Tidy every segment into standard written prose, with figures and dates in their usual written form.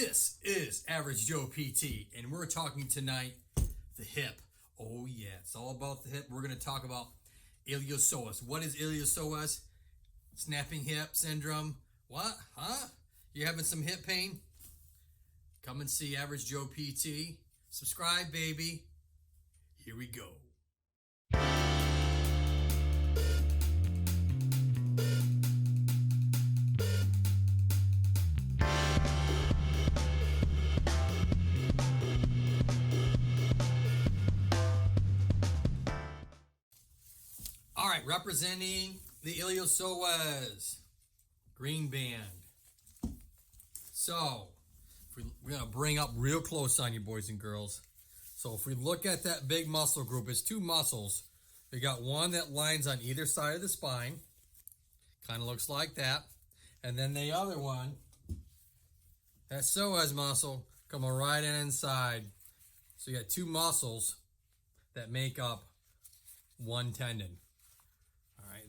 This is Average Joe PT, and we're talking tonight the hip. Oh yeah, it's all about the hip. We're going to talk about iliopsoas. What is iliopsoas? Snapping hip syndrome. What? Huh? You having some hip pain? Come and see Average Joe PT. Subscribe, baby. Here we go. All right, representing the iliopsoas, green band. So, we're going to bring up real close on you, boys and girls. So, if we look at that big muscle group, it's two muscles. We got one that lines on either side of the spine. Kind of looks like that. And then the other one, that psoas muscle, coming right in inside. So, you got two muscles that make up one tendon.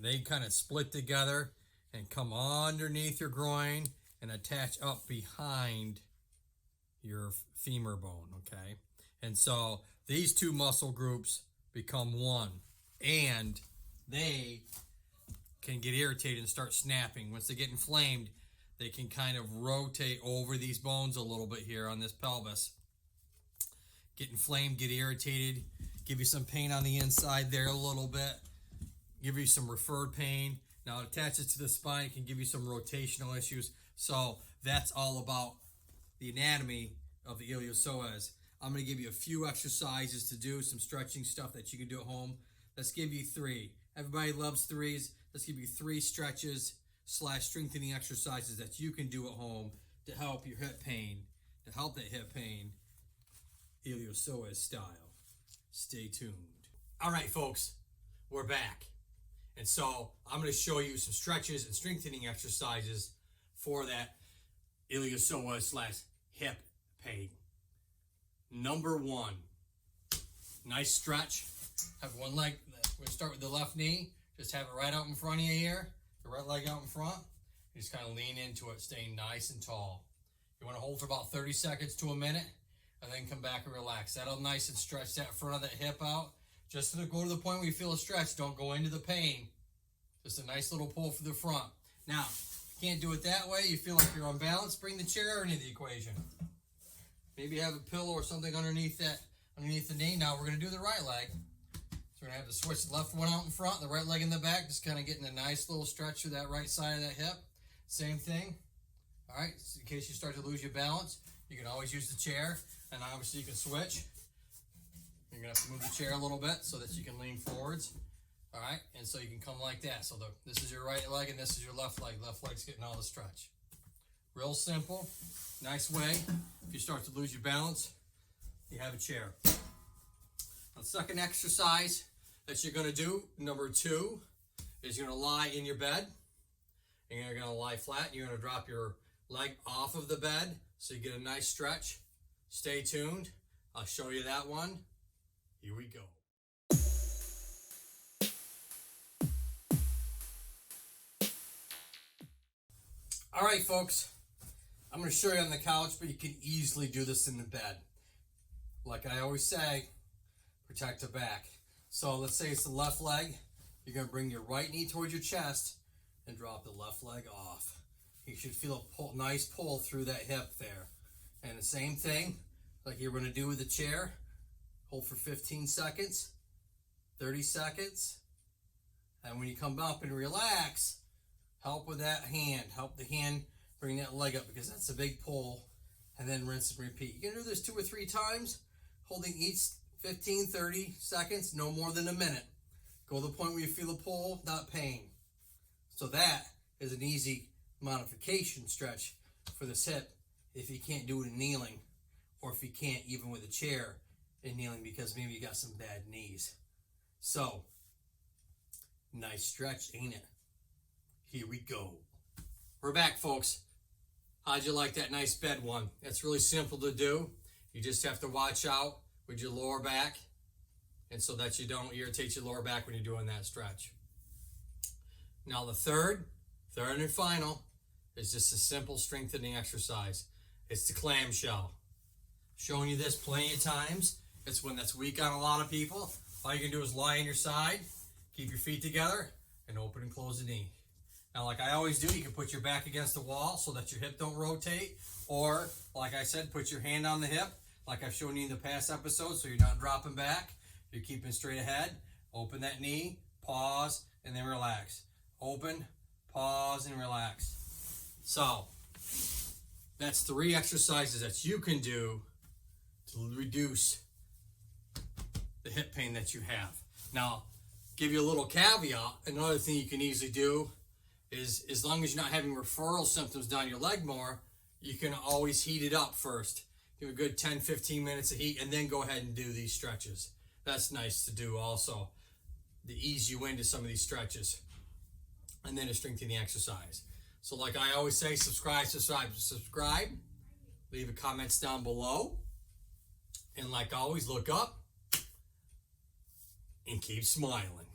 They kind of split together and come underneath your groin and attach up behind your femur bone, okay? And so these two muscle groups become one, and they can get irritated and start snapping. Once they get inflamed, they can kind of rotate over these bones a little bit here on this pelvis. Get inflamed, get irritated, give you some pain on the inside there a little bit. Give you some referred pain. Now it attaches to the spine. It can give you some rotational issues. So that's all about the anatomy of the iliopsoas. I'm going to give you a few exercises to do, some stretching stuff that you can do at home. Let's give you three. Everybody loves threes. Let's give you three stretches / strengthening exercises that you can do at home to help your hip pain, to help that hip pain, iliopsoas style. Stay tuned. All right, folks, we're back. And so I'm going to show you some stretches and strengthening exercises for that iliopsoas / hip pain. Number one, nice stretch. Have one leg. We're going to start with the left knee. Just have it right out in front of you here. The right leg out in front. You just kind of lean into it, staying nice and tall. You want to hold for about 30 seconds to a minute, and then come back and relax. That'll nice and stretch that front of that hip out. Just to go to the point where you feel a stretch. Don't go into the pain. Just a nice little pull for the front. Now, if you can't do it that way, you feel like you're unbalanced, bring the chair into the equation. Maybe have a pillow or something underneath the knee. Now we're going to do the right leg. So we're going to have to switch the left one out in front, the right leg in the back, just kind of getting a nice little stretch through that right side of that hip. Same thing. All right, so in case you start to lose your balance, you can always use the chair, and obviously you can switch. You're going to have to move the chair a little bit so that you can lean forwards. All right, and so you can come like that. So this is your right leg and this is your left leg. Left leg's getting all the stretch. Real simple, nice way. If you start to lose your balance, you have a chair. Now, the second exercise that you're going to do, number two, is you're going to lie in your bed. And you're going to lie flat. And you're going to drop your leg off of the bed so you get a nice stretch. Stay tuned. I'll show you that one. Here we go. All right, folks. I'm going to show you on the couch, but you can easily do this in the bed. Like I always say, protect the back. So let's say it's the left leg. You're going to bring your right knee towards your chest and drop the left leg off. You should feel a nice pull through that hip there. And the same thing like you're going to do with the chair. Hold for 15 seconds, 30 seconds. And when you come up and relax, help with that hand. Help the hand bring that leg up because that's a big pull. And then rinse and repeat. You can do this 2 or 3 times, holding each 15, 30 seconds, no more than a minute. Go to the point where you feel a pull, not pain. So that is an easy modification stretch for this hip if you can't do it in kneeling, or if you can't even with a chair in kneeling because maybe you got some bad knees. So, nice stretch, ain't it? Here we go. We're back, folks. How'd you like that nice bed one? It's really simple to do. You just have to watch out with your lower back, and so that you don't irritate your lower back when you're doing that stretch. Now the third and final, is just a simple strengthening exercise. It's the clamshell. Showing you this plenty of times. It's when that's weak on a lot of people. All you can do is lie on your side, keep your feet together, and open and close the knee. Now, like I always do, you can put your back against the wall so that your hip don't rotate. Or, like I said, put your hand on the hip, like I've shown you in the past episodes, so you're not dropping back. You're keeping straight ahead. Open that knee, pause, and then relax. Open, pause, and relax. So, that's 3 exercises that you can do to reduce the hip pain that you have. Now, give you a little caveat. Another thing you can easily do is, as long as you're not having referral symptoms down your leg more, you can always heat it up first. Give a good 10-15 minutes of heat, and then go ahead and do these stretches. That's nice to do also, to ease you into some of these stretches, and then to strengthen the exercise. So like I always say, subscribe. Leave a comments down below. And like always, look up and keep smiling.